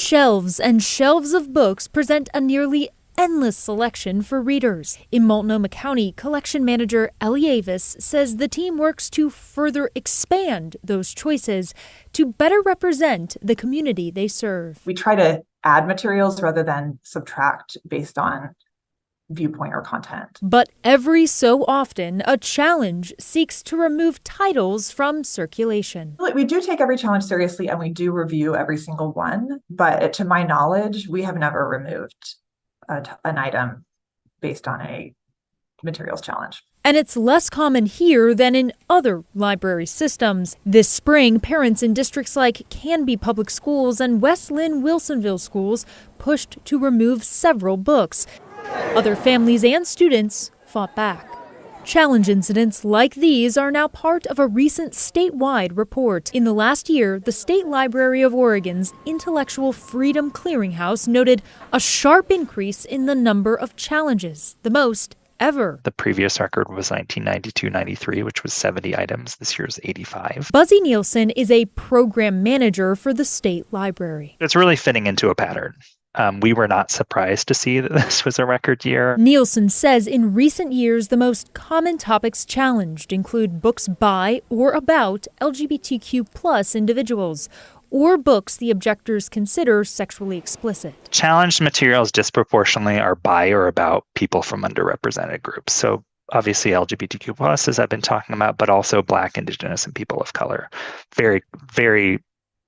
Shelves and shelves of books present a nearly endless selection for readers. In Multnomah County, collection manager Ellie Avis says the team works to further expand those choices to better represent the community they serve. We try to add materials rather than subtract based on viewpoint or content. But every so often, a challenge seeks to remove titles from circulation. We do take every challenge seriously and we do review every single one, but to my knowledge, we have never removed an item based on a materials challenge. And it's less common here than in other library systems. This spring, parents in districts like Canby Public Schools and West Lynn Wilsonville Schools pushed to remove several books. Other families and students fought back. Challenge incidents like these are now part of a recent statewide report. In the last year, the State Library of Oregon's Intellectual Freedom Clearinghouse noted a sharp increase in the number of challenges, the most ever. The previous record was 1992-93, which was 70 items. This year's 85. Buzzy Nielsen is a program manager for the State Library. It's really fitting into a pattern. We were not surprised to see that this was a record year. Nielsen says in recent years, the most common topics challenged include books by or about LGBTQ plus individuals, or books the objectors consider sexually explicit. Challenged materials disproportionately are by or about people from underrepresented groups. So obviously LGBTQ plus, as I've been talking about, but also Black, Indigenous, and people of color. Very, very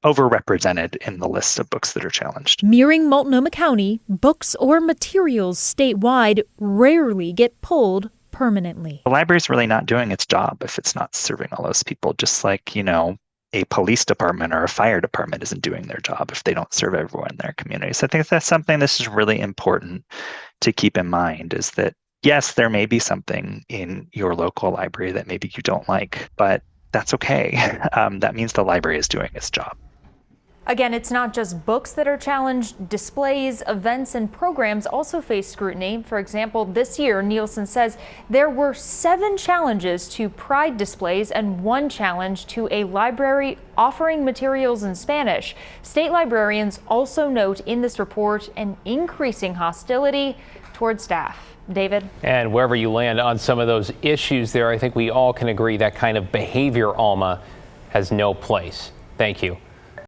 overrepresented in the list of books that are challenged. Mirroring Multnomah County, books or materials statewide rarely get pulled permanently. The library's really not doing its job if it's not serving all those people, just like, a police department or a fire department isn't doing their job if they don't serve everyone in their community. So I think that's something this is really important to keep in mind, is that, yes, there may be something in your local library that maybe you don't like, but that's okay. That means the library is doing its job. Again, it's not just books that are challenged. Displays, events, and programs also face scrutiny. For example, this year, Nielsen says there were 7 challenges to Pride displays and 1 challenge to a library offering materials in Spanish. State librarians also note in this report an increasing hostility toward staff. David? And wherever you land on some of those issues there, I think we all can agree that kind of behavior, Alma, has no place. Thank you.